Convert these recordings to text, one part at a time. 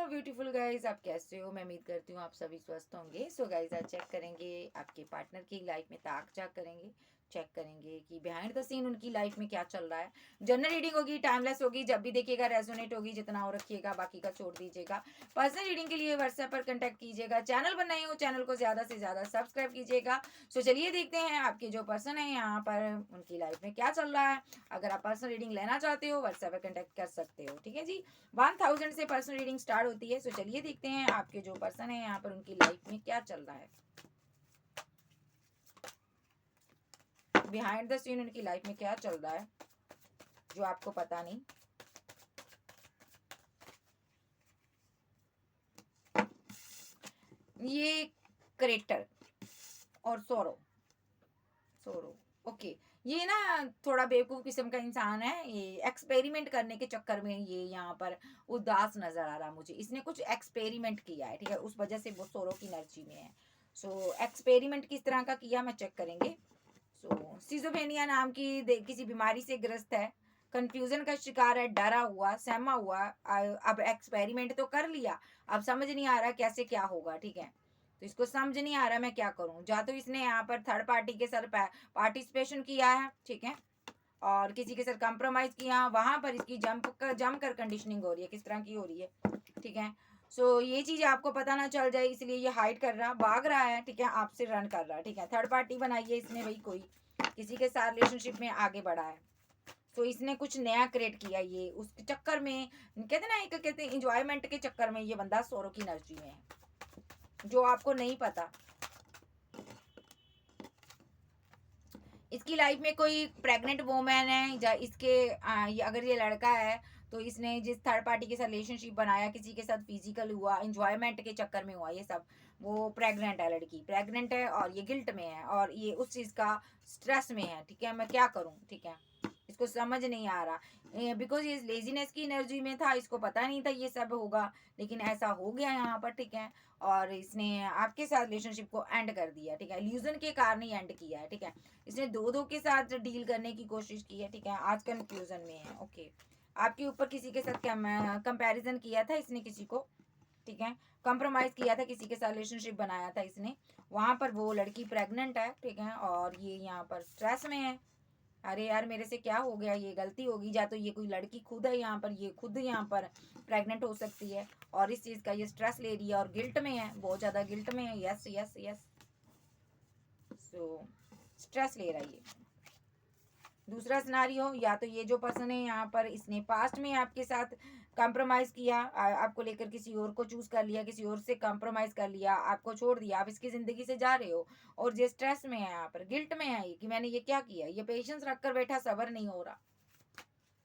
Beautiful guys, आप कैसे हो? मैं उम्मीद करती हूँ आप सभी स्वस्थ होंगे। सो गाइज, आज चेक करेंगे आपके पार्टनर की लाइफ में, ताक झाक करेंगे, चेक करेंगे कि बिहाइंड द सीन उनकी लाइफ में क्या चल रहा है। जनरल रीडिंग होगी, टाइमलेस होगी, जब भी देखिएगा रेजोनेट होगी, जितना हो रखिएगा, बाकी का छोड़ दीजिएगा। पर्सनल रीडिंग के लिए व्हाट्सएप पर कंटेक्ट कीजिएगा। चैनल बनाए हो, चैनल को ज़्यादा से ज़्यादा सब्सक्राइब कीजिएगा। सो चलिए देखते हैं आपके जो पर्सन है यहाँ पर उनकी लाइफ में क्या चल रहा है। अगर आप पर्सनल रीडिंग लेना चाहते हो, व्हाट्सएप पर कंटेक्ट कर सकते हो। ठीक है जी, 1000 से पर्सनल रीडिंग स्टार्ट होती है। सो चलिए देखते हैं आपके जो पर्सन है यहाँ पर उनकी लाइफ में क्या चल रहा है, बिहाइंड द सीन उनकी लाइफ में क्या चल रहा है जो आपको पता नहीं। ये करेक्टर और सोरो सोरो ओके, ये ना थोड़ा बेवकूफ किस्म का इंसान है। ये एक्सपेरिमेंट करने के चक्कर में ये यहाँ पर उदास नजर आ रहा मुझे। इसने कुछ एक्सपेरिमेंट किया है, ठीक है, उस वजह से वो सोरो की एनर्जी में है। सो एक्सपेरिमेंट किस तरह का किया मैं चेक करेंगे। सो सिजोफ्रेनिया नाम की किसी बीमारी से ग्रस्त है, कंफ्यूजन का शिकार है, डरा हुआ, सहमा हुआ। अब एक्सपेरिमेंट तो कर लिया, अब समझ नहीं आ रहा कैसे क्या होगा। ठीक है, तो इसको समझ नहीं आ रहा मैं क्या करूं। या तो इसने यहाँ पर थर्ड पार्टी के साथ पार्टिसिपेशन किया है, ठीक है, और किसी के साथ कंप्रोमाइज किया, वहां पर इसकी जम कर कंडीशनिंग हो रही है। किस तरह की हो रही है, ठीक है। सो ये चीज आपको पता ना चल जाए, इसलिए ये हाइड कर रहा, भाग रहा है, ठीक है, आपसे रन कर रहा है। ठीक है, थर्ड पार्टी बनाई है इसने, भाई कोई किसी के साथ रिलेशनशिप में आगे बढ़ा है। तो इसने कुछ नया क्रिएट किया, ये उस चक्कर में कहते ना, एक कहते हैं इंजॉयमेंट के चक्कर में ये बंदा सोरो की एनर्जी में है, जो आपको नहीं पता। इसकी लाइफ में कोई प्रेग्नेंट वोमेन है, या इसके अगर ये लड़का है तो इसने जिस थर्ड पार्टी के साथ रिलेशनशिप बनाया, किसी के साथ फिजिकल हुआ, एंजॉयमेंट के चक्कर में हुआ ये सब, वो प्रेग्नेंट है, लड़की प्रेग्नेंट है और ये गिल्ट में है और ये उस चीज़ का स्ट्रेस में है। ठीक है, मैं क्या करूँ, ठीक है, इसको समझ नहीं आ रहा, बिकॉज ये लेजीनेस की एनर्जी में था, इसको पता नहीं था ये सब होगा, लेकिन ऐसा हो गया यहाँ पर। ठीक है, और इसने आपके साथ रिलेशनशिप को एंड कर दिया। ठीक है, इल्यूजन के कारण ही एंड किया है। ठीक है, इसने दो के साथ डील करने की कोशिश की है। ठीक है, आज कंफ्यूजन में है। ओके, आपके ऊपर किसी के साथ कंपैरिजन किया था इसने, किसी को, ठीक है, कंप्रोमाइज किया था, किसी के साथ रिलेशनशिप बनाया था इसने, वहां पर वो लड़की प्रेग्नेंट है। ठीक है, और ये यहाँ पर स्ट्रेस में है। अरे यार, मेरे से क्या हो गया, ये गलती होगी, या तो ये कोई लड़की खुद है यहाँ पर, ये खुद यहाँ पर प्रेग्नेंट हो सकती है और इस चीज़ का ये स्ट्रेस ले रही है और गिल्ट में है, बहुत ज़्यादा गिल्ट में है। Yes yes yes, so stress ले रहा है ये। दूसरा सिनारियो, या तो ये जो पर्सन है यहाँ पर, इसने पास्ट में आपके साथ कंप्रोमाइज़ किया, आपको लेकर किसी और को चूज़ कर लिया, किसी और से कंप्रोमाइज़ कर लिया, आपको छोड़ दिया, आप इसकी ज़िंदगी से जा रहे हो और ये स्ट्रेस में है, यहाँ पर गिल्ट में है कि मैंने ये क्या किया। ये पेशेंस रख कर बैठा, सबर नहीं हो रहा।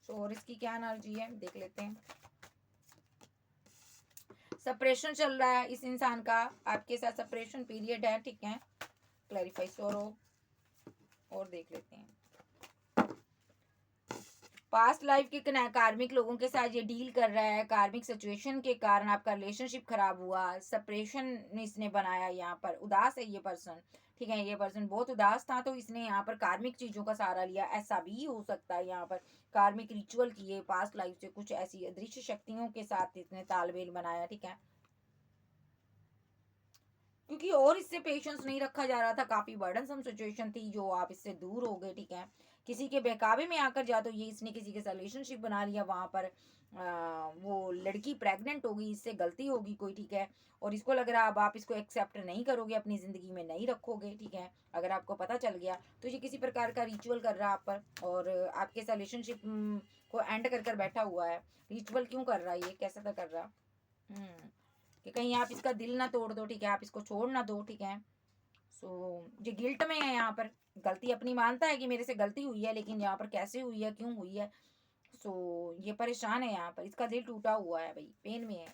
तो और इसकी क्या एनर्जी है देख लेते हैं। सेपरेशन चल रहा है इस इंसान का, आपके साथ सेपरेशन पीरियड है। ठीक है, क्लैरिफाई सोरो, और देख लेते हैं। पास्ट लाइफ के कार्मिक लोगों के साथ ये डील कर रहा है, कार्मिक सिचुएशन के कारण आपका रिलेशनशिप खराब हुआ, सेपरेशन इसने बनाया, यहाँ पर उदास है ये पर्सन। ठीक है, ये पर्सन बहुत उदास था, तो इसने यहाँ पर कार्मिक चीज़ों का सहारा लिया। ऐसा भी हो सकता है यहाँ पर कार्मिक रिचुअल किए, पास्ट लाइफ से कुछ ऐसी अदृश्य शक्तियों के साथ इसने तालमेल बनाया। ठीक है, क्योंकि और इससे पेशेंस नहीं रखा जा रहा था, काफ़ी बर्डनसम सिचुएशन थी जो आप इससे दूर हो गए। ठीक है, किसी के बहकावे में आकर जा तो ये इसने किसी के साथ रिलेशनशिप बना लिया, वहाँ पर वो लड़की प्रेग्नेंट होगी, इससे गलती होगी कोई। ठीक है, और इसको लग रहा है अब आप इसको एक्सेप्ट नहीं करोगे, अपनी ज़िंदगी में नहीं रखोगे। ठीक है, अगर आपको पता चल गया तो ये किसी प्रकार का रिचुअल कर रहा है आप पर, और आपके साथ रिलेशनशिप को एंड कर बैठा हुआ है। रिचुअल क्यों कर रहा है ये, कैसा था कर रहा, कि कहीं आप इसका दिल ना तोड़ दो। ठीक है, आप इसको छोड़ ना दो। ठीक है, सो ये गिल्ट में है, यहाँ पर गलती अपनी मानता है कि मेरे से गलती हुई है, लेकिन यहाँ पर कैसे हुई है, क्यों हुई है। सो ये परेशान है, यहाँ पर इसका दिल टूटा हुआ है, भाई पेन में है।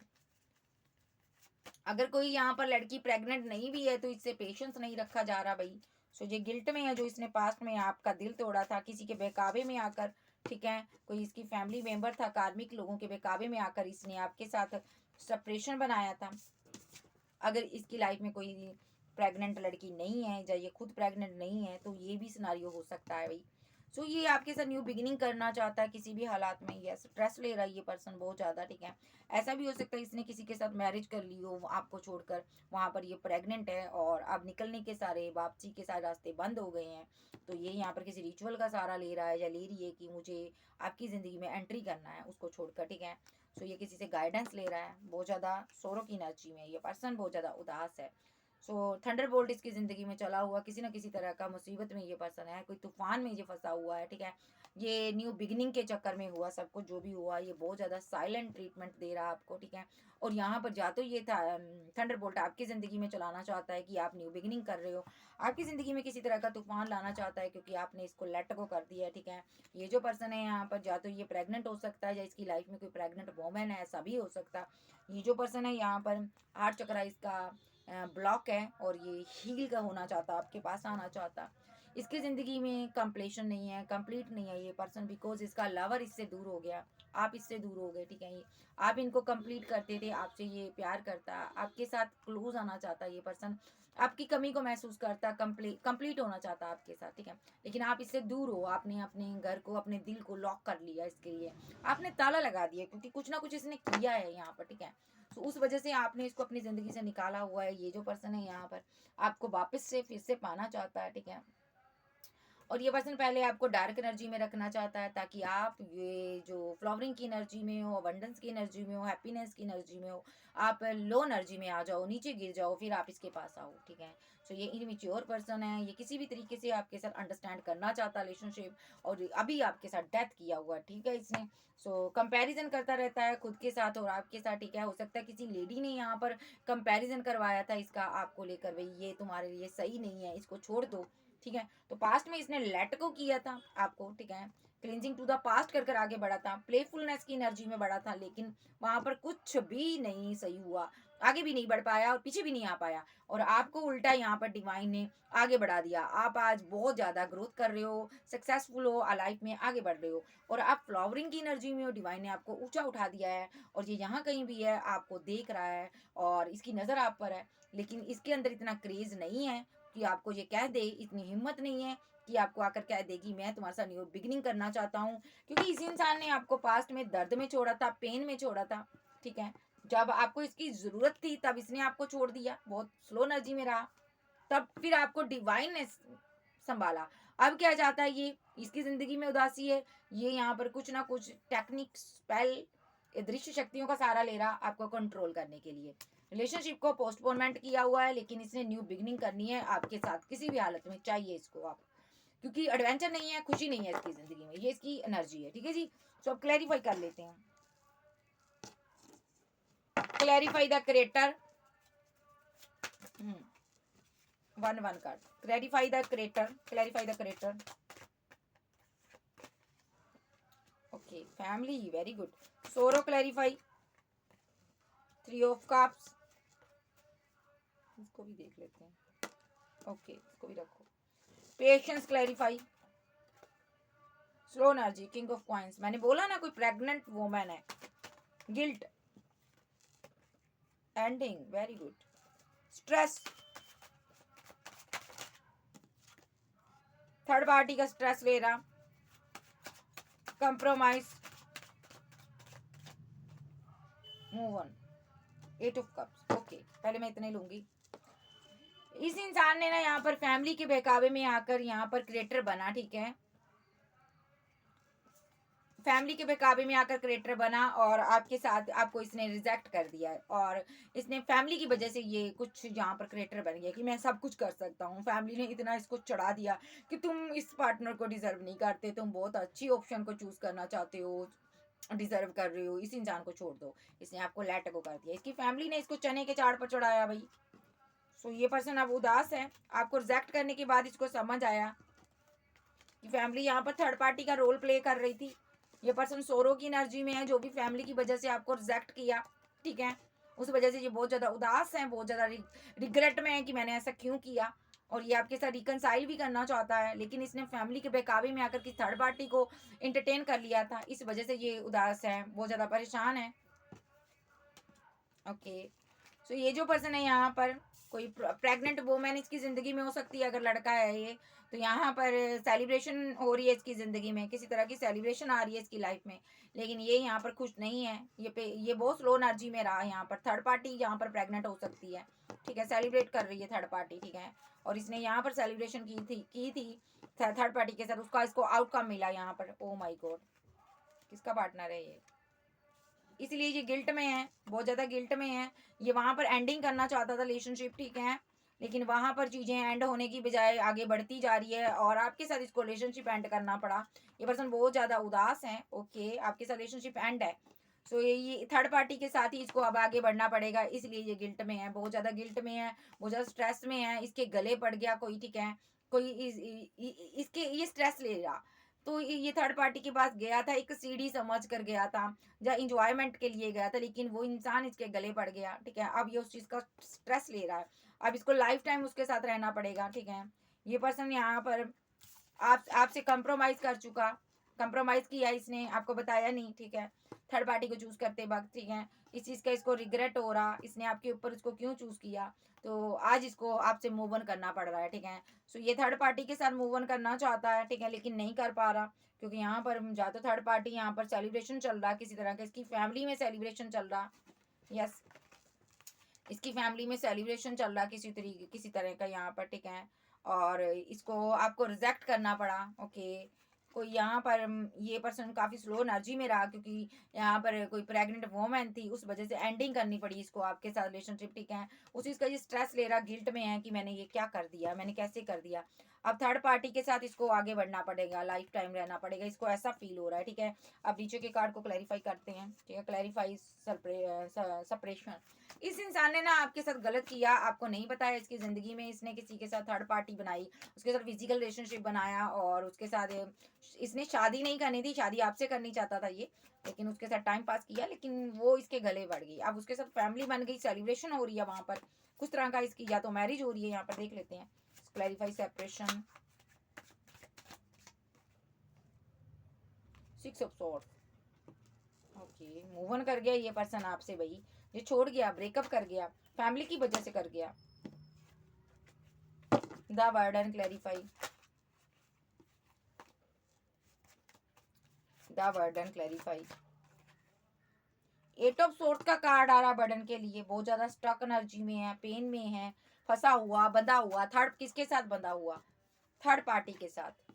अगर कोई यहाँ पर लड़की प्रेग्नेंट नहीं भी है तो इससे पेशेंस नहीं रखा जा रहा भाई। सो ये गिल्ट में है, जो इसने पास्ट में आपका दिल तोड़ा था किसी के बहकावे में आकर। ठीक है, कोई इसकी फैमिली मेंबर था, कार्मिक लोगों के बहकावे में आकर इसने आपके साथ सेपरेशन बनाया था। अगर इसकी लाइफ में कोई प्रेग्नेंट लड़की नहीं है, या ये खुद प्रेग्नेंट नहीं है, तो ये भी सिनारियो हो सकता है भाई। सो ये आपके साथ न्यू बिगिनिंग करना चाहता है किसी भी हालात में। यस, स्ट्रेस ले रहा है ये पर्सन बहुत ज़्यादा, ठीक है। ऐसा भी हो सकता है इसने किसी के साथ मैरिज कर ली हो आपको छोड़कर, वहाँ पर ये प्रेग्नेंट है और अब निकलने के सारे वापसी के सारे रास्ते बंद हो गए हैं। तो ये यहाँ पर किसी रिचुअल का सहारा ले रहा है या ले रही है कि मुझे आपकी ज़िंदगी में एंट्री करना है उसको छोड़कर, ठीक है। सो ये किसी से गाइडेंस ले रहा है, बहुत ज़्यादा सोरो की एनर्जी में ये पर्सन बहुत ज़्यादा उदास है। सो थंडरबोल्ट इसकी ज़िंदगी में चला हुआ, किसी ना किसी तरह का मुसीबत में ये पर्सन है, कोई तूफान में ये फंसा हुआ है, ठीक है। ये न्यू बिगिनिंग के चक्कर में हुआ सब कुछ जो भी हुआ, ये बहुत ज़्यादा साइलेंट ट्रीटमेंट दे रहा है आपको, ठीक है। और यहाँ पर जा तो ये था थंडरबोल्ट आपकी ज़िंदगी में चलाना चाहता है कि आप न्यू बिगिनिंग कर रहे हो, आपकी ज़िंदगी में किसी तरह का तूफान लाना चाहता है क्योंकि आपने इसको लेट गो कर दिया है, ठीक है। ये जो पर्सन है यहाँ पर जा तो ये प्रेग्नेंट हो सकता है या इसकी लाइफ में कोई प्रेग्नेंट वोमेन है, ऐसा भी हो सकता है। ये जो पर्सन है यहाँ पर हार्ट चक्र इसका ब्लॉक है और ये हील का होना चाहता, आपके पास आना चाहता। इसकी ज़िंदगी में कंप्लीशन नहीं है, कंप्लीट नहीं है ये पर्सन, बिकॉज इसका लवर इससे दूर हो गया, आप इससे दूर हो गए, ठीक है। ये आप इनको कंप्लीट करते थे, आपसे ये प्यार करता, आपके साथ क्लोज आना चाहता ये पर्सन, आपकी कमी को महसूस करता, कंप्लीट होना चाहता आपके साथ, ठीक है। लेकिन आप इससे दूर हो, आपने अपने घर को, अपने दिल को लॉक कर लिया, इसके लिए आपने ताला लगा दिया क्योंकि कुछ ना कुछ इसने किया है यहाँ पर, ठीक है। तो उस वजह से आपने इसको अपनी ज़िंदगी से निकाला हुआ है। ये जो पर्सन है यहाँ पर आपको वापस से फिर से पाना चाहता है, ठीक है। और ये पर्सन पहले आपको डार्क एनर्जी में रखना चाहता है ताकि आप ये जो फ्लावरिंग की एनर्जी में हो, अबंडेंस की एनर्जी में हो, हैप्पीनेस की एनर्जी में हो, आप लो एनर्जी में आ जाओ, नीचे गिर जाओ, फिर आप इसके पास आओ, ठीक है। सो ये इनमेच्योर पर्सन है, ये किसी भी तरीके से आपके साथ अंडरस्टैंड करना चाहता है रिलेशनशिप, और अभी आपके साथ डेथ किया हुआ, ठीक है इसने। सो कंपैरिजन करता रहता है खुद के साथ और आपके साथ, ठीक है। हो सकता है किसी लेडी ने यहाँ पर कंपैरिजन करवाया था इसका आपको लेकर, भाई ये तुम्हारे लिए सही नहीं है, इसको छोड़ दो, ठीक है। तो पास्ट में इसने लेट को किया था आपको, ठीक है। क्लिनजिंग टू द पास्ट कर आगे बढ़ा था, प्लेफुलनेस की एनर्जी में बढ़ा था, लेकिन वहां पर कुछ भी नहीं सही हुआ, आगे भी नहीं बढ़ पाया और पीछे भी नहीं आ पाया, और आपको उल्टा यहाँ पर डिवाइन ने आगे बढ़ा दिया। आप आज बहुत ज्यादा ग्रोथ कर रहे हो, सक्सेसफुल हो, लाइफ में आगे बढ़ रहे हो, और आप फ्लावरिंग की एनर्जी में हो, डिवाइन ने आपको ऊंचा उठा दिया है, और ये यहाँ कहीं भी है आपको देख रहा है और इसकी नजर आप पर है। लेकिन इसके अंदर इतना क्रेज नहीं है कि आपको ये कह दे, इतनी हिम्मत नहीं है कि आपको आकर कह देगी मैं तुम्हारे साथ न्यू बिगिनिंग करना चाहता हूँ, क्योंकि इस इंसान ने आपको पास्ट में दर्द में छोड़ा था, पेन में छोड़ा था, ठीक है। जब आपको इसकी जरूरत थी तब इसने आपको छोड़ दिया, बहुत स्लो एनर्जी में रहा, तब फिर आपको डिवाइन ने संभाला। अब क्या चाहता है ये, इसकी जिंदगी में उदासी है, ये यहाँ पर कुछ ना कुछ टेक्निक, स्पेल, दृश्य शक्तियों का सहारा ले रहा आपको कंट्रोल करने के लिए। रिलेशनशिप को पोस्टपोनमेंट किया हुआ है, लेकिन इसने न्यू बिगनिंग करनी है आपके साथ, किसी भी हालत में चाहिए इसको आप, क्योंकि एडवेंचर नहीं है, खुशी नहीं है इसकी जिंदगी में, ये इसकी एनर्जी है, ठीक है जी। सो अब क्लैरिफाई कर लेते हैं। Clarify the creator, 1 card, clarify the creator, clarify the creator. Okay, family, very good. सोरो क्लैरिफाई, 3 ऑफ कप्स, इसको भी देख लेते हैं। ओके, इसको भी रखो। Patience clarify, slow energy, king of coins, मैंने बोला ना कोई प्रेग्नेंट वुमन है। Guilt, ending, very good. Stress, third party का स्ट्रेस ले रहा, compromise, move on, 8 of cups. Okay, पहले मैं इतने लूंगी। इस इंसान ने ना यहाँ पर फैमिली के बहकावे में आकर यहाँ पर क्रिएटर बना, ठीक है। फैमिली के बहकावे में आकर क्रिएटर बना और आपके साथ आपको इसने रिजेक्ट कर दिया है, और इसने फैमिली की वजह से ये कुछ यहाँ पर क्रिएटर बन गया कि मैं सब कुछ कर सकता हूँ। फैमिली ने इतना इसको चढ़ा दिया कि तुम इस पार्टनर को डिजर्व नहीं करते, तुम बहुत अच्छी ऑप्शन को चूज करना चाहते हो, डिजर्व कर रहे हो, इस इंसान को छोड़ दो। इसने आपको लेट को कर दिया, इसकी फैमिली ने इसको चने के चाड़ पर चढ़ाया भाई। सो ये पर्सन अब उदास है, आपको रिजेक्ट करने के बाद इसको समझ आया कि फैमिली यहाँ पर थर्ड पार्टी का रोल प्ले कर रही थी। ये पर्सन सोरो की एनर्जी में है, जो भी फैमिली की वजह से आपको रिजेक्ट किया, ठीक है, उस वजह से ये बहुत ज़्यादा उदास है, बहुत ज़्यादा रिग्रेट में है कि मैंने ऐसा क्यों किया, और ये आपके साथ रिकनसाइल भी करना चाहता है, लेकिन इसने फैमिली के बहकावे में आकर किसी थर्ड पार्टी को एंटरटेन कर लिया था, इस वजह से ये उदास है, बहुत ज़्यादा परेशान है। ओके, सो ये जो पर्सन है यहाँ पर, कोई प्रेग्नेंट वोमेन इसकी ज़िंदगी में हो सकती है अगर लड़का है ये, तो यहाँ पर सेलिब्रेशन हो रही है इसकी ज़िंदगी में, किसी तरह की सेलिब्रेशन आ रही है इसकी लाइफ में, लेकिन ये यहाँ पर खुश नहीं है। ये बहुत स्लो एनर्जी में रहा यहाँ पर। थर्ड पार्टी यहाँ पर प्रेग्नेंट हो सकती है, ठीक है, सेलिब्रेट कर रही है थर्ड पार्टी, ठीक है, और इसने यहाँ पर सेलिब्रेशन की थी थर्ड पार्टी के साथ, उसका इसको आउटकम मिला यहाँ पर। ओ माई गॉड, किसका पार्टनर है ये? इसलिए ये गिल्ट में है, बहुत ज़्यादा गिल्ट में है। ये वहाँ पर एंडिंग करना चाहता था रिलेशनशिप, ठीक है, लेकिन वहाँ पर चीज़ें एंड होने की बजाय आगे बढ़ती जा रही है और आपके साथ इसको रिलेशनशिप एंड करना पड़ा। ये पर्सन बहुत ज़्यादा उदास है, ओके, आपके साथ रिलेशनशिप एंड है। सो ये थर्ड पार्टी के साथ ही इसको अब आगे बढ़ना पड़ेगा, इसलिए ये गिल्ट में है, बहुत ज़्यादा गिल्ट में है, बहुत ज़्यादा स्ट्रेस में है। इसके गले पड़ गया कोई, ठीक है, कोई इसके ये स्ट्रेस ले रहा, तो ये थर्ड पार्टी के पास गया था, एक सीढ़ी समझ कर गया था, जहाँ इंजॉयमेंट के लिए गया था, लेकिन वो इंसान इसके गले पड़ गया, ठीक है। अब ये उस चीज़ का स्ट्रेस ले रहा है, अब इसको लाइफ टाइम उसके साथ रहना पड़ेगा, ठीक है। ये पर्सन यहाँ पर आपसे कंप्रोमाइज़ कर चुका, कंप्रोमाइज़ किया इसने, आपको बताया नहीं, ठीक है, थर्ड पार्टी को चूज़ करते वक्त, ठीक है। इस चीज़ का इसको रिग्रेट हो रहा, इसने आपके ऊपर इसको क्यों चूज़ किया, तो आज इसको आपसे मूव ऑन करना पड़ रहा है, ठीक है। सो ये थर्ड पार्टी के साथ मूव ऑन करना चाहता है, ठीक है, लेकिन नहीं कर पा रहा, क्योंकि यहाँ पर या तो थर्ड पार्टी यहाँ पर सेलिब्रेशन चल रहा किसी तरह का, इसकी फैमिली में सेलिब्रेशन चल रहा, यस, इसकी फैमिली में सेलिब्रेशन चल रहा किसी तरह का यहाँ पर, ठीक है, और इसको आपको रिजेक्ट करना पड़ा, ओके। कोई यहाँ पर ये पर्सन काफ़ी स्लो एनर्जी में रहा, क्योंकि यहाँ पर कोई प्रेग्नेंट वोमेन थी, उस वजह से एंडिंग करनी पड़ी इसको आपके साथ रिलेशनशिप, ठीक है। उस चीज़ का ये स्ट्रेस ले रहा, गिल्ट में है कि मैंने ये क्या कर दिया, मैंने कैसे कर दिया। अब थर्ड पार्टी के साथ इसको आगे बढ़ना पड़ेगा, लाइफ टाइम रहना पड़ेगा, इसको ऐसा फील हो रहा है, ठीक है। अब नीचे के कार्ड को क्लैरिफाई करते हैं, ठीक है, क्लैरिफाई सपरेशन। इस इंसान ने ना आपके साथ गलत किया, आपको नहीं बताया इसकी ज़िंदगी में इसने किसी के साथ थर्ड पार्टी बनाई, उसके साथ फिजिकल रिलेशनशिप बनाया, और उसके साथ इसने शादी नहीं करनी थी, शादी आपसे करनी चाहता था ये, लेकिन उसके साथ टाइम पास किया, लेकिन वो इसके गले बढ़ गई। अब उसके साथ फैमिली बन गई, सेलिब्रेशन हो रही है वहाँ पर, कुछ तरह का इसकी या तो मैरिज हो रही है, यहाँ पर देख लेते हैं, clarify separation, 6 of swords, okay, move on कर गया ये पर्सन आपसे भाई, ये छोड़ गया, ब्रेकअप कर गया, फैमिली की वजह से कर गया। The burden clarify, the burden clarify, 8 of source का कार्ड आ रहा बर्डन के लिए, बहुत ज्यादा स्टक एनर्जी में है, पेन में है, फंसा हुआ, बंधा हुआ, थर्ड किसके साथ बंधा हुआ, थर्ड पार्टी के साथ,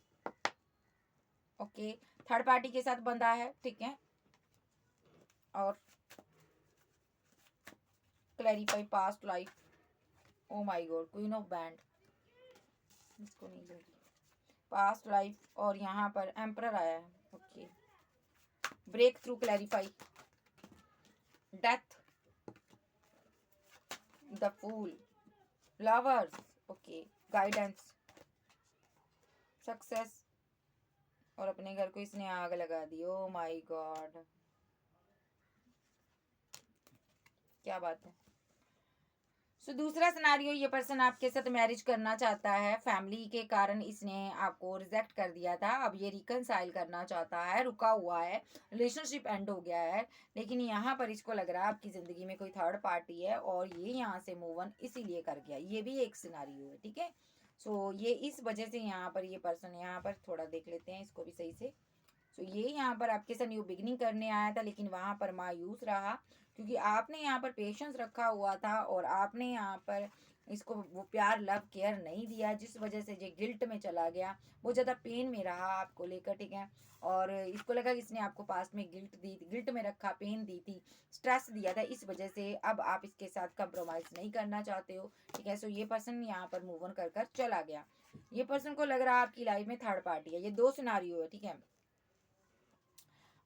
ओके, थर्ड पार्टी के साथ बंधा है, ठीक है। और clarify past life, oh my God, queen of band, इसको नहीं लूंगी, पास्ट लाइफ, और यहाँ पर एम्परर आया है, okay, breakthrough clarify, death, the fool, lovers, okay, guidance, success, और अपने घर को इसने आग लगा दी, ओ माय गॉड, क्या बात है। सो दूसरा सिनारियो, ये पर्सन आपके साथ मैरिज करना चाहता है, फैमिली के कारण इसने आपको रिजेक्ट कर दिया था, अब ये रिकनसाइल करना चाहता है, रुका हुआ है, रिलेशनशिप एंड हो गया है, लेकिन यहाँ पर इसको लग रहा है आपकी ज़िंदगी में कोई थर्ड पार्टी है और ये यहाँ से मूव ऑन इसीलिए कर गया, ये भी एक सिनारियो है, ठीक है। सो ये इस वजह से यहाँ पर ये पर्सन, यहाँ पर थोड़ा देख लेते हैं इसको भी सही से। सो ये यहाँ पर आपके साथ न्यू बिगनिंग करने आया था, लेकिन वहाँ पर मायूस रहा, क्योंकि आपने यहाँ पर पेशेंस रखा हुआ था और आपने यहाँ पर इसको वो प्यार लव केयर नहीं दिया, जिस वजह से ये गिल्ट में चला गया, बहुत ज़्यादा पेन में रहा आपको लेकर, ठीक है। और इसको लगा कि इसने आपको पास्ट में गिल्ट दी, गिल्ट में रखा, पेन दी थी, स्ट्रेस दिया था, इस वजह से अब आप इसके साथ कंप्रोमाइज़ नहीं करना चाहते हो, ठीक है। सो ये पर्सन यहाँ पर मूव ऑन कर चला गया। ये पर्सन को लग रहा है आपकी लाइफ में थर्ड पार्टी है, ये दो सिनारियो है, ठीक है।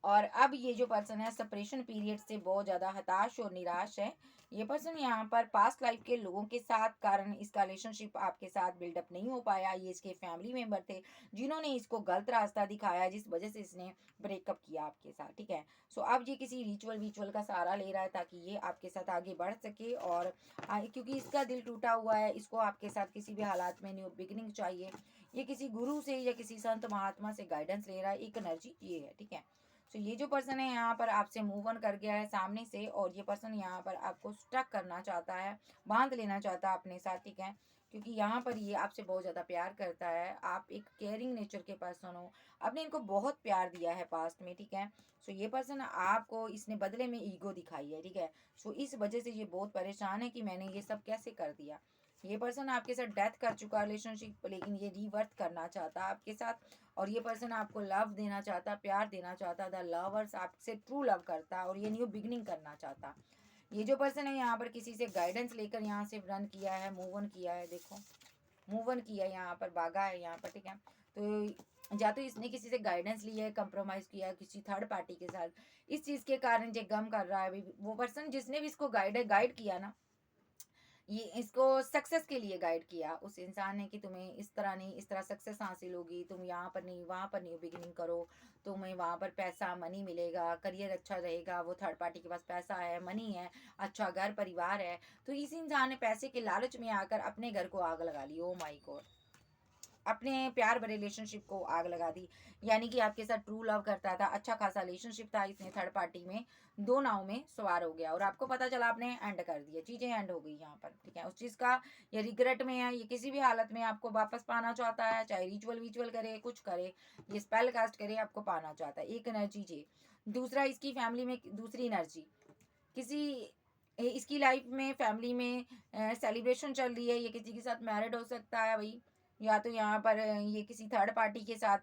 और अब ये जो पर्सन है सेपरेशन पीरियड से बहुत ज़्यादा हताश और निराश है। ये पर्सन यहाँ पर पास्ट लाइफ के लोगों के साथ कारण इसका रिलेशनशिप आपके साथ बिल्डअप नहीं हो पाया, ये इसके फैमिली मेंबर थे जिन्होंने इसको गलत रास्ता दिखाया, जिस वजह से इसने ब्रेकअप किया आपके साथ, ठीक है। सो अब ये किसी रिचुअल का सहारा ले रहा है ताकि ये आपके साथ आगे बढ़ सके, और क्योंकि इसका दिल टूटा हुआ है, इसको आपके साथ किसी भी हालात में न्यू बिगिनिंग चाहिए। ये किसी गुरु से या किसी संत महात्मा से गाइडेंस ले रहा है, एक एनर्जी ये है, ठीक है। सो ये जो पर्सन है यहाँ पर आपसे मूव ऑन कर गया है सामने से, और ये पर्सन यहाँ पर आपको स्टक करना चाहता है, बांध लेना चाहता है अपने साथ, ठीक है, क्योंकि यहाँ पर ये आपसे बहुत ज़्यादा प्यार करता है। आप एक केयरिंग नेचर के पर्सन हो, आपने इनको बहुत प्यार दिया है पास्ट में, ठीक है। सो ये पर्सन आपको, इसने बदले में ईगो दिखाई है, ठीक है। सो इस वजह से ये बहुत परेशान है कि मैंने ये सब कैसे कर दिया। ये पर्सन आपके साथ डेथ कर चुका रिलेशनशिप, लेकिन ये रीवर्थ करना चाहता है आपके साथ, और ये पर्सन आपको लव देना चाहता, प्यार देना चाहता, द लवर्स आपसे ट्रू लव करता, और ये न्यू बिगनिंग करना चाहता। ये जो पर्सन है यहाँ पर किसी से गाइडेंस लेकर यहाँ से रन किया है, मूव ऑन किया है, देखो मूव ऑन किया है, यहाँ पर भागा है यहाँ पर, ठीक है। तो या तो इसने किसी से गाइडेंस लिया है, कंप्रोमाइज किया है किसी थर्ड पार्टी के साथ, इस चीज़ के कारण ये गम कर रहा है। वो पर्सन जिसने भी इसको गाइड किया ना, ये इसको सक्सेस के लिए गाइड किया उस इंसान ने कि तुम्हें इस तरह नहीं, इस तरह सक्सेस हासिल होगी, तुम यहाँ पर नहीं वहाँ पर नहीं बिगिनिंग करो, तुम्हें वहाँ पर पैसा मनी मिलेगा, करियर अच्छा रहेगा। वो थर्ड पार्टी के पास पैसा है, मनी है, अच्छा घर परिवार है। तो इस इंसान ने पैसे के लालच में आकर अपने घर को आग लगा ली। ओ माई गॉड, अपने प्यार भरे रिलेशनशिप को आग लगा दी। यानी कि आपके साथ ट्रू लव करता था, अच्छा खासा रिलेशनशिप था, इसने थर्ड पार्टी में दो नाव में सवार हो गया, और आपको पता चला, आपने एंड कर दिया, चीज़ें एंड हो गई यहाँ पर, ठीक है। उस चीज़ का ये रिग्रेट में है, ये किसी भी हालत में आपको वापस पाना चाहता है, चाहे रिचुअल विचुअल करे, कुछ करे, ये स्पेल कास्ट करे, आपको पाना चाहता है। एक एनर्जी जी। दूसरा, इसकी फैमिली में दूसरी एनर्जी, किसी इसकी लाइफ में फैमिली में सेलिब्रेशन चल रही है, ये किसी के साथ मैरिड हो सकता है भाई, या तो यहाँ पर ये किसी थर्ड पार्टी के साथ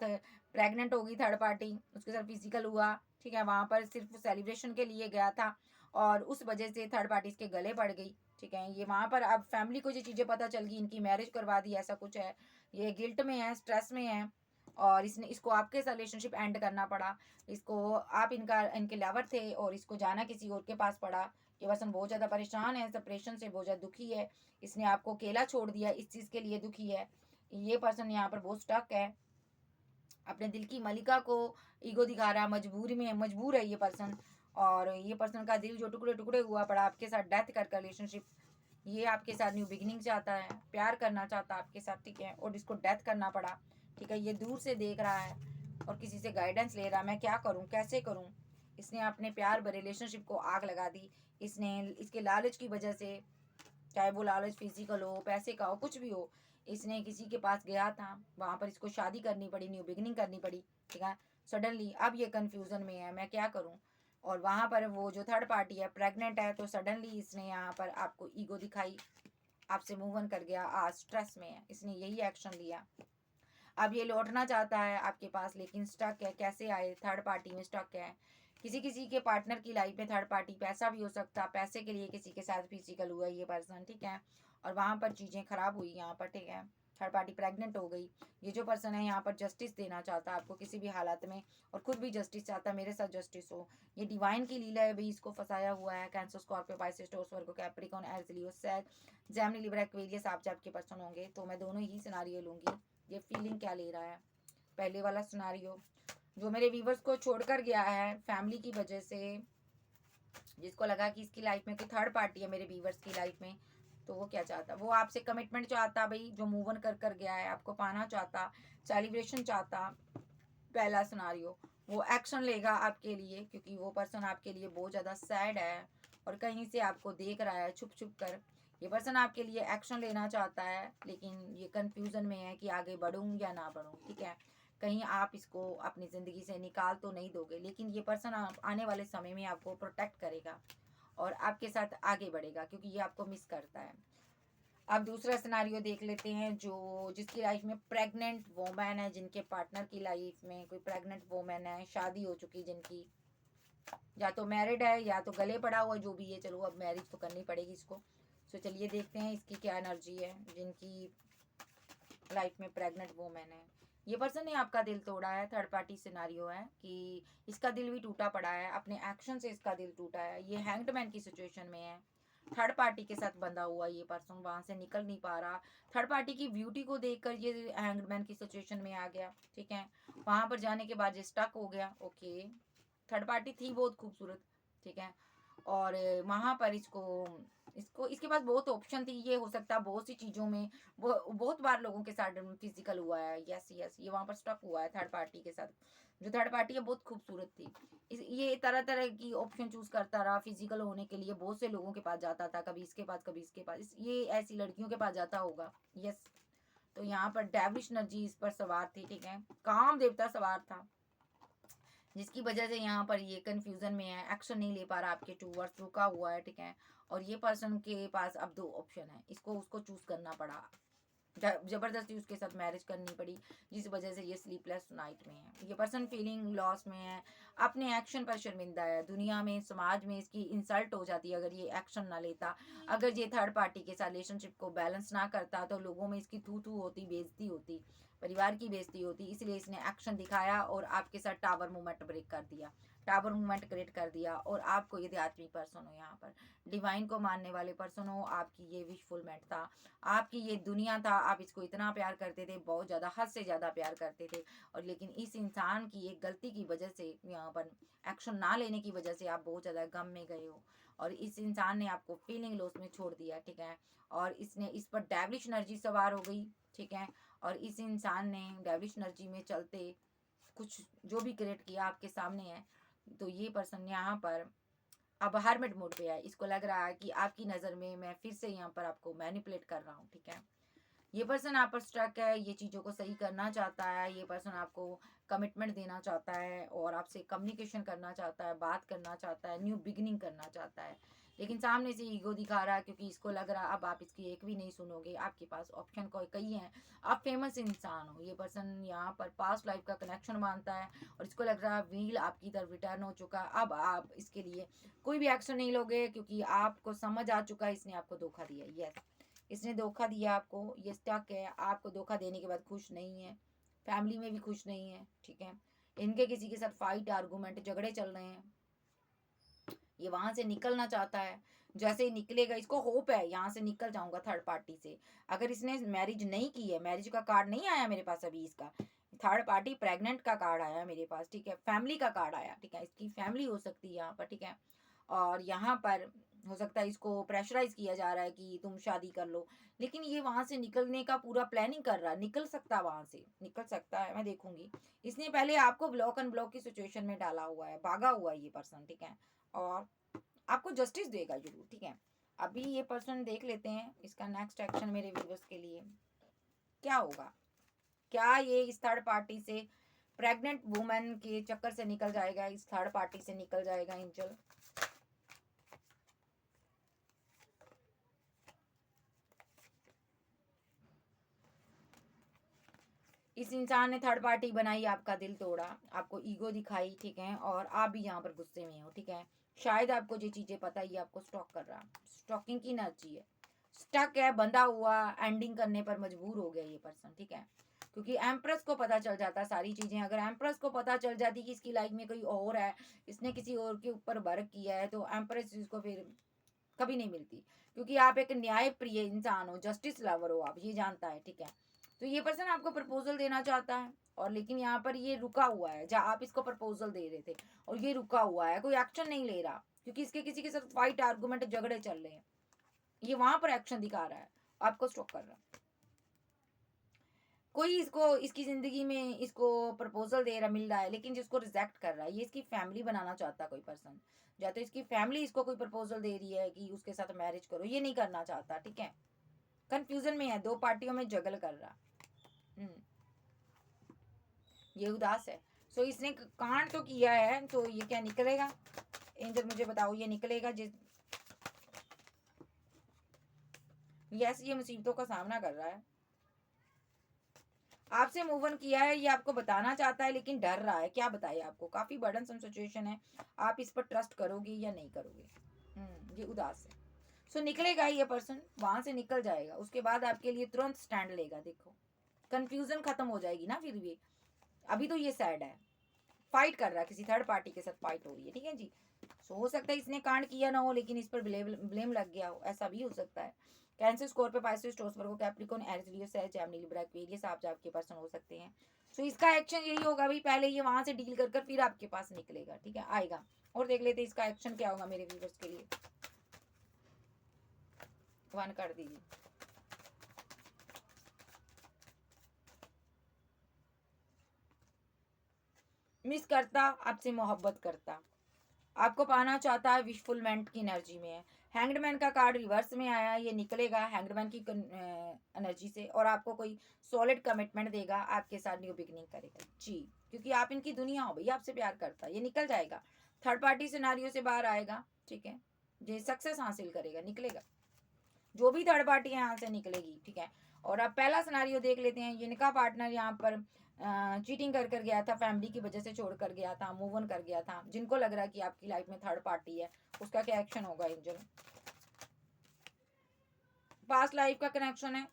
प्रेग्नेंट होगी, थर्ड पार्टी उसके साथ फिजिकल हुआ, ठीक है, वहाँ पर सिर्फ सेलिब्रेशन के लिए गया था, और उस वजह से थर्ड पार्टी इसके गले पड़ गई, ठीक है। ये वहाँ पर अब फैमिली को ये चीज़ें पता चल गई, इनकी मैरिज करवा दी, ऐसा कुछ है, ये गिल्ट में है, स्ट्रेस में है, और इसने इसको आपके साथ रिलेशनशिप एंड करना पड़ा। इसको आप इनके लवर थे, और इसको जाना किसी और के पास पड़ा। ये पर्सन बहुत ज़्यादा परेशान है, सेपरेशन से बहुत ज़्यादा दुखी है, इसने आपको अकेला छोड़ दिया, इस चीज़ के लिए दुखी है। ये पर्सन यहाँ पर बहुत स्टक है, अपने दिल की मलिका को ईगो दिखा रहा है, मजबूरी में मजबूर है ये पर्सन, और ये पर्सन का दिल जो टुकड़े टुकड़े हुआ पड़ा आपके साथ डेथ कर रिलेशनशिप, ये आपके साथ न्यू बिगिनिंग चाहता है, प्यार करना चाहता है आपके साथ, ठीक है, और इसको डेथ करना पड़ा, ठीक है। ये दूर से देख रहा है और किसी से गाइडेंस ले रहा है, मैं क्या करूं, कैसे करूं। इसने अपने प्यार भरे रिलेशनशिप को आग लगा दी, इसने इसके लालच की वजह से, चाहे वो लालच फिजिकल हो, पैसे का हो, कुछ भी हो, इसने किसी के पास गया था, वहाँ पर इसको शादी करनी पड़ी, न्यू बिगनिंग करनी पड़ी, ठीक है। सडनली अब ये कंफ्यूजन में है, मैं क्या करूँ। और वहाँ पर वो जो थर्ड पार्टी है प्रेग्नेंट है, तो सडनली इसने यहाँ पर आपको ईगो दिखाई, आपसे मूव ऑन कर गया, आज स्ट्रेस में है, इसने यही एक्शन लिया। अब ये लौटना चाहता है आपके पास, लेकिन स्टक है, कैसे आए, थर्ड पार्टी में स्टक है। किसी किसी के पार्टनर की लाइफ में थर्ड पार्टी पैसा भी हो सकता, पैसे के लिए किसी के साथ फिजिकल हुआ ये पर्सन, ठीक है, और वहाँ पर चीज़ें खराब हुई यहाँ पर, ठीक है। थर्ड पार्टी प्रेग्नेंट हो गई। ये जो पर्सन है यहाँ पर जस्टिस देना चाहता है आपको किसी भी हालत में, और खुद भी जस्टिस चाहता है, मेरे साथ जस्टिस हो। ये डिवाइन की लीला है भाई, इसको फंसाया हुआ है। कैंसर, स्कॉर्पियो, पाइसेस, टॉरस, वर्गो, कैप्रिकॉर्न, एरीज, लियो, सैज, जेमिनी, लिब्रा, एक्वेरियस, आप जब के पर्सन होंगे, तो मैं दोनों ही सिनारियो लूंगी। ये फीलिंग क्या ले रहा है। पहले वाला सिनारियो, जो मेरे व्यूवर्स को छोड़कर गया है फैमिली की वजह से, जिसको लगा कि इसकी लाइफ में कोई थर्ड पार्टी है मेरे व्यूवर्स की लाइफ में, तो वो क्या चाहता, वो आपसे कमिटमेंट चाहता भाई, जो मूव ऑन कर गया है, आपको पाना चाहता, सेलिब्रेशन चाहता। पहला सिनारियो, वो एक्शन लेगा आपके लिए, क्योंकि वो पर्सन आपके लिए बहुत ज़्यादा सैड है, और कहीं से आपको देख रहा है छुप छुप कर। ये पर्सन आपके लिए एक्शन लेना चाहता है, लेकिन ये कंफ्यूजन में है कि आगे बढ़ूँ या ना बढ़ूँ, ठीक है। कहीं आप इसको अपनी ज़िंदगी से निकाल तो नहीं दोगे, लेकिन ये पर्सन आने वाले समय में आपको प्रोटेक्ट करेगा और आपके साथ आगे बढ़ेगा, क्योंकि ये आपको मिस करता है। अब दूसरा सिनारियो देख लेते हैं, जो जिसकी लाइफ में प्रेग्नेंट वोमैन है, जिनके पार्टनर की लाइफ में कोई प्रेग्नेंट वोमैन है, शादी हो चुकी, जिनकी या तो मैरिड है या तो गले पड़ा हुआ, जो भी है, चलो अब मैरिज तो करनी पड़ेगी इसको। तो चलिए देखते हैं इसकी क्या एनर्जी है, जिनकी लाइफ में प्रेग्नेंट वोमेन है। ये पर्सन ने आपका दिल तोड़ा है, थर्ड पार्टी सिनारियो है कि इसका दिल भी टूटा पड़ा है, अपने एक्शन से इसका दिल टूटा है। ये हैंग्ड मैन की सिचुएशन में है, थर्ड पार्टी के साथ बंधा हुआ ये पर्सन, वहां से निकल नहीं पा रहा। थर्ड पार्टी की ब्यूटी को देखकर ये हैंग्ड मैन की सिचुएशन में आ गया, ठीक है। वहां पर जाने के बाद ये स्टक हो गया। ओके, थर्ड पार्टी थी बहुत खूबसूरत, ठीक है, और वहां पर इसको इसको इसके पास बहुत ऑप्शन थी, ये हो सकता है बहुत सी चीज़ों में, वो बहुत बार लोगों के साथ फिजिकल हुआ है। यस यस, ये वहाँ पर स्टक हुआ है थर्ड पार्टी के साथ। जो थर्ड पार्टी है बहुत खूबसूरत थी। ये तरह तरह की ऑप्शन चूज करता रहा फिजिकल होने के लिए, बहुत से लोगों के पास जाता था, कभी इसके पास कभी इसके पास, ये ऐसी लड़कियों के पास जाता होगा। यस, तो यहाँ पर डेविश एनर्जी इस पर सवार थी, ठीक है, काम देवता सवार था, जिसकी वजह से यहाँ पर ये कंफ्यूजन में है, एक्शन नहीं ले पा रहा, आपके टूवर्ड्स रुका हुआ है, ठीक है। और ये पर्सन के पास अब दो ऑप्शन है, इसको उसको चूज करना पड़ा, जबरदस्ती उसके साथ मैरिज करनी पड़ी, जिस वजह से ये स्लीपलेस नाइट में है। ये पर्सन फीलिंग लॉस में है, अपने एक्शन पर शर्मिंदा है, दुनिया में समाज में इसकी इंसल्ट हो जाती है अगर ये एक्शन ना लेता। अगर ये थर्ड पार्टी के साथ रिलेशनशिप को बैलेंस ना करता तो लोगों में इसकी थू थू होती, बेइज्जती होती, परिवार की बेइज्जती होती। इसलिए इसने एक्शन दिखाया और आपके साथ टावर मूवमेंट ब्रेक कर दिया, टावर मूवमेंट क्रिएट कर दिया। और आपको ये आध्यात्मिक पर्सन हो, यहाँ पर डिवाइन को मानने वाले पर्सन हो, आपकी ये विशफुलमेंट था, आपकी ये दुनिया था, आप इसको इतना प्यार करते थे, बहुत ज़्यादा, हद से ज़्यादा प्यार करते थे। और लेकिन इस इंसान की एक गलती की वजह से, यहाँ पर एक्शन ना लेने की वजह से आप बहुत ज़्यादा गम में गए हो, और इस इंसान ने आपको फीलिंग लॉस में छोड़ दिया, ठीक है। और इसने इस पर डेविलिश एनर्जी सवार हो गई, ठीक है। और इस इंसान ने डेविलिश एनर्जी में चलते कुछ जो भी क्रिएट किया आपके सामने है। तो ये पर्सन यहाँ पर अब हरमिट मोड पे है, इसको लग रहा है कि आपकी नज़र में मैं फिर से यहाँ पर आपको मैनिपुलेट कर रहा हूँ, ठीक है। ये पर्सन आप पर स्ट्रक है, ये चीज़ों को सही करना चाहता है, ये पर्सन आपको कमिटमेंट देना चाहता है और आपसे कम्युनिकेशन करना चाहता है, बात करना चाहता है, न्यू बिगिनिंग करना चाहता है। लेकिन सामने से ईगो दिखा रहा है, क्योंकि इसको लग रहा है अब आप इसकी एक भी नहीं सुनोगे, आपके पास ऑप्शन कोई कई हैं, आप फेमस इंसान हो। ये पर्सन यहाँ पर पास्ट लाइफ का कनेक्शन मानता है और इसको लग रहा है व्हील आपकी तरफ रिटर्न हो चुका, अब आप इसके लिए कोई भी एक्शन नहीं लोगे, क्योंकि आपको समझ आ चुका है इसने आपको धोखा दिया। यस, इसने धोखा दिया आपको, ये स्टक है, आपको धोखा देने के बाद खुश नहीं है, फैमिली में भी खुश नहीं है, ठीक है। इनके किसी के साथ फाइट, आर्गूमेंट, झगड़े चल रहे हैं, ये वहां से निकलना चाहता है। जैसे ही निकलेगा, इसको होप है यहाँ से निकल जाऊंगा थर्ड पार्टी से। अगर इसने मैरिज नहीं की है, मैरिज का कार्ड नहीं आया मेरे पास अभी इसका, थर्ड पार्टी प्रेग्नेंट का कार्ड आया मेरे पास, ठीक है, फैमिली का कार्ड आया, ठीक है, इसकी फैमिली हो सकती है यहाँ पर, ठीक है। और यहाँ पर हो सकता है इसको प्रेशराइज किया जा रहा है कि तुम शादी कर लो, लेकिन ये वहां से निकलने का पूरा प्लानिंग कर रहा है, निकल सकता है वहां से, निकल सकता है, मैं देखूंगी। इसने पहले आपको ब्लॉक एंड ब्लॉक की सिचुएशन में डाला हुआ है, भागा हुआ है ये पर्सन, ठीक है। और आपको जस्टिस देगा जरूर, ठीक है। अभी ये पर्सन देख लेते हैं इसका नेक्स्ट एक्शन मेरे व्यूवर्स के लिए क्या होगा। क्या ये इस थर्ड पार्टी से, प्रेग्नेंट वुमेन के चक्कर से निकल जाएगा, इस थर्ड पार्टी से निकल जाएगा एंजल। इस इंसान ने थर्ड पार्टी बनाई, आपका दिल तोड़ा, आपको ईगो दिखाई, ठीक है। और आप भी यहाँ पर गुस्से में हो, ठीक है। शायद आपको ये चीजें पता ही, आपको स्टॉक कर रहा, स्टॉकिंग की एनर्जी है, स्टक है, बंधा हुआ, एंडिंग करने पर मजबूर हो गया ये पर्सन, ठीक है। क्योंकि एम्प्रेस को पता चल जाता सारी चीजें, अगर एम्प्रेस को पता चल जाती कि इसकी लाइफ में कोई और है, इसने किसी और के ऊपर वर्क किया है, तो एम्प्रेस इसको फिर कभी नहीं मिलती। क्योंकि आप एक न्याय प्रिय इंसान हो, जस्टिस लवर हो, आप ये जानता है, ठीक है। तो ये पर्सन आपको प्रपोजल देना चाहता है, और लेकिन यहाँ पर ये रुका हुआ है, जहाँ आप इसको प्रपोजल दे रहे थे और ये रुका हुआ है, कोई एक्शन नहीं ले रहा, क्योंकि इसके किसी के साथ फाइट, आर्गूमेंट, झगड़े चल रहे हैं। ये वहां पर एक्शन दिखा रहा है, आपको स्टॉप कर रहा है। कोई इसको इसकी जिंदगी में इसको प्रपोजल दे रहा, मिल रहा है, लेकिन जिसको रिजेक्ट कर रहा है, ये इसकी फैमिली बनाना चाहता है कोई पर्सन, या तो इसकी फैमिली इसको कोई प्रपोजल दे रही है कि उसके साथ मैरिज करो, ये नहीं करना चाहता, ठीक है। कंफ्यूजन में है, दो पार्टियों में जगल कर रहा। ये उदास है। सो इसने कांड तो किया है, तो ये क्या निकलेगा एंजल, मुझे बताओ, ये निकलेगा जिस, यस, ये मुसीबतों का सामना कर रहा है, आपसे मूव ऑन किया है, ये आपको बताना चाहता है, लेकिन डर रहा है, क्या बताए आपको, काफी बर्डनसम सिचुएशन है, आप इस पर ट्रस्ट करोगे या नहीं करोगे। ये उदास है। सो निकलेगा ये पर्सन, वहां से निकल जाएगा, उसके बाद आपके लिए तुरंत स्टैंड लेगा। देखो, कंफ्यूजन खत्म हो जाएगी ना फिर भी। अभी तो ये सैड है, फाइट कर रहा है, किसी थर्ड पार्टी के साथ फाइट हो रही है, ठीक है जी। सो हो सकता है इसने कांड किया ना हो, लेकिन इस पर ब्लेम लग गया हो, ऐसा भी हो सकता है। कैंसर, स्कॉर्पियो, पाइसेस, टॉरस, वर्गो, कैप्रिकॉर्न, एरीज, लियो, सैज, जेमिनी, लिब्रा, एक्वेरियस, आप आपके पर्सन हो सकते हैं। सो इसका एक्शन यही होगा, भाई पहले ये वहां से डील कर फिर आपके पास निकलेगा, ठीक है, आएगा। और देख लेते हैं इसका एक्शन क्या होगा मेरे व्यूवर्स के लिए। वन कर दीजिए। मिस करता, आपसे मोहब्बत करता, आपको पाना चाहता है, विशफुलमेंट की एनर्जी में है। हैंग्डमैन का कार्ड रिवर्स में आया, ये निकलेगा हैंग्डमैन की एनर्जी से, और आपको कोई सॉलिड कमिटमेंट देगा, आपके साथ न्यू बिगिनिंग करेगा जी, क्योंकि आप इनकी दुनिया हो भैया, आपसे प्यार करता है, ये निकल जाएगा। थर्ड पार्टी सिनारियो से बाहर आएगा, ठीक है, ये सक्सेस हासिल करेगा, निकलेगा। जो भी थर्ड पार्टी है यहाँ से निकलेगी, ठीक है। और अब पहला सिनारियो देख लेते हैं। इनका पार्टनर यहाँ पर चीटिंग कर गया था, फैमिली की वजह से छोड़ कर गया था, मूव ऑन कर गया था। जिनको लग रहा है कि आपकी लाइफ में थर्ड पार्टी है, उसका क्या एक्शन होगा एंजल? पास्ट लाइफ का कनेक्शन है।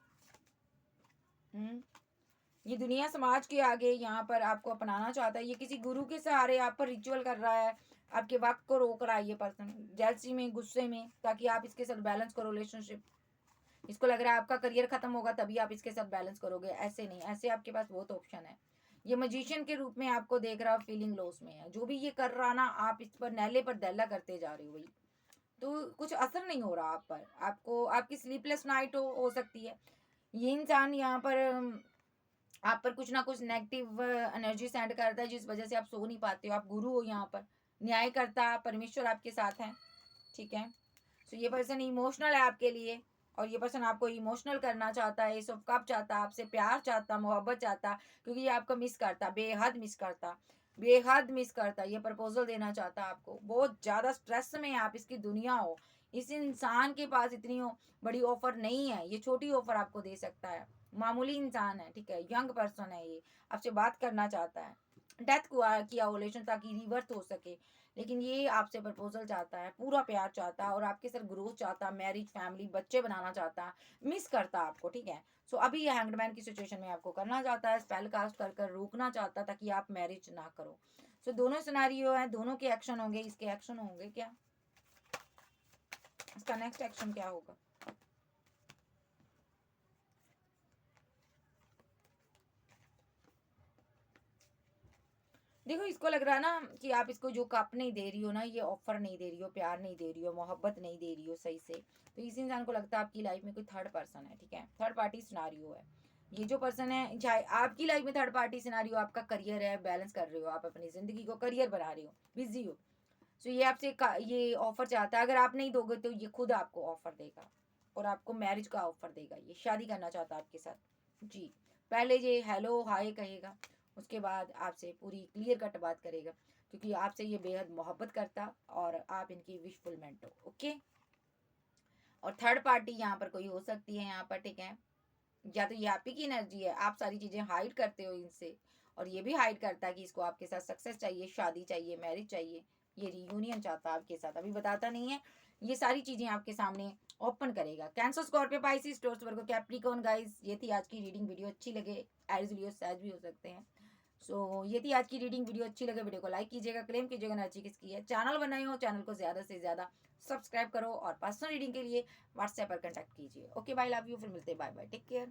ये दुनिया समाज के आगे यहाँ पर आपको अपनाना चाहता है। ये किसी गुरु के सहारे आप पर रिचुअल कर रहा है, आपके वक्त को रोक रहा है ये पर्सन, जेलसी में, गुस्से में, ताकि आप इसके साथ बैलेंस करो रिलेशनशिप। इसको लग रहा है आपका करियर खत्म होगा तभी आप इसके साथ बैलेंस करोगे, ऐसे नहीं, ऐसे आपके पास बहुत ऑप्शन है। ये मजिशियन के रूप में आपको देख रहा है, फीलिंग लॉस में है। जो भी ये कर रहा ना, आप इस पर नैले पर दैला करते जा रहे हो भाई, तो कुछ असर नहीं हो रहा आप पर। आपको आपकी स्लीपलेस नाइट हो सकती है। ये इंसान यहाँ पर आप पर कुछ ना कुछ नेगेटिव एनर्जी सेंड करता है, जिस वजह से आप सो नहीं पाते हो। आप गुरु हो यहाँ पर, न्याय करता परमेश्वर आपके साथ है, ठीक है। तो ये पर्सन इमोशनल है आपके लिए, और ये पर्सन आपको इमोशनल करना चाहता है, एस ऑफ कप चाहता, आपसे प्यार चाहता, मोहब्बत चाहता, क्योंकि ये आपको मिस करता, बेहद मिस करता, बेहद मिस करता। ये प्रपोजल देना चाहता आपको। बहुत ज़्यादा स्ट्रेस में आप इसकी दुनिया हो। इस इंसान के पास इतनी बड़ी ऑफर नहीं है, ये छोटी ऑफर आपको दे सकता है। मामूली इंसान है, ठीक है, यंग पर्सन है, ये आपसे बात करना चाहता है, डेथ किया रिलेशन ताकि रिवर्थ हो सके। लेकिन ये आपसे प्रपोजल चाहता है, पूरा प्यार चाहता है, और आपके साथ ग्रोथ चाहता, मैरिज, फैमिली, बच्चे बनाना चाहता, मिस करता आपको, ठीक है। सो अभी ये हैंगमैन की सिचुएशन में आपको करना चाहता है, स्पेल कास्ट कर कर रोकना चाहता ताकि आप मैरिज ना करो। सो दोनों सिनारियो है, दोनों के एक्शन होंगे। इसके एक्शन होंगे क्या, इसका नेक्स्ट एक्शन क्या होगा? देखो, इसको लग रहा है ना कि आप इसको जो कप नहीं दे रही हो ना, ये ऑफर नहीं दे रही हो, प्यार नहीं दे रही हो, मोहब्बत नहीं दे रही हो सही से, तो इस इंसान को लगता है आपकी लाइफ में कोई थर्ड पर्सन है, ठीक है, थर्ड पार्टी सिनारियो है। ये जो पर्सन है, चाहे आपकी लाइफ में थर्ड पार्टी सिनारियो, आपका करियर है, बैलेंस कर रहे हो, आप अपनी जिंदगी को करियर बना रहे हो, बिजी हो, तो ये आपसे ये ऑफर चाहता है। अगर आप नहीं दोगे तो ये खुद आपको ऑफर देगा, और आपको मैरिज का ऑफर देगा। ये शादी करना चाहता है आपके साथ जी। पहले ये हेलो हाय कहेगा, उसके बाद आपसे पूरी क्लियर कट बात करेगा, क्योंकि आपसे ये बेहद मोहब्बत करता, और आप इनकी विशफुलमेंट हो, ओके। और थर्ड पार्टी यहाँ पर कोई हो सकती है यहाँ पर, ठीक है। या तो ये आप ही की एनर्जी है, आप सारी चीजें हाइड करते हो इनसे, और ये भी हाइड करता है कि इसको आपके साथ सक्सेस चाहिए, शादी चाहिए, मैरिज चाहिए, ये रियूनियन चाहता है आपके साथ, अभी बताता नहीं है। ये सारी चीजें आपके सामने ओपन करेगा। कैंसर, स्कॉर्पियो, पाइसिस, टॉरस, वर्गो, कैप्रिकॉर्न। गाइस, ये थी आज की रीडिंग वीडियो। अच्छी लगे, एज वीडियो सहज भी हो सकते हैं। ये थी आज की रीडिंग वीडियो। अच्छी लगे वीडियो को लाइक कीजिएगा, क्लेम कीजिएगा एनर्जी किसकी है। चैनल बनाए हो, चैनल को ज्यादा से ज्यादा सब्सक्राइब करो, और पर्सनल रीडिंग के लिए व्हाट्सएप पर कॉन्टैक्ट कीजिए। ओके बाय, लव यू, फिर मिलते हैं, बाय बाय, टेक केयर।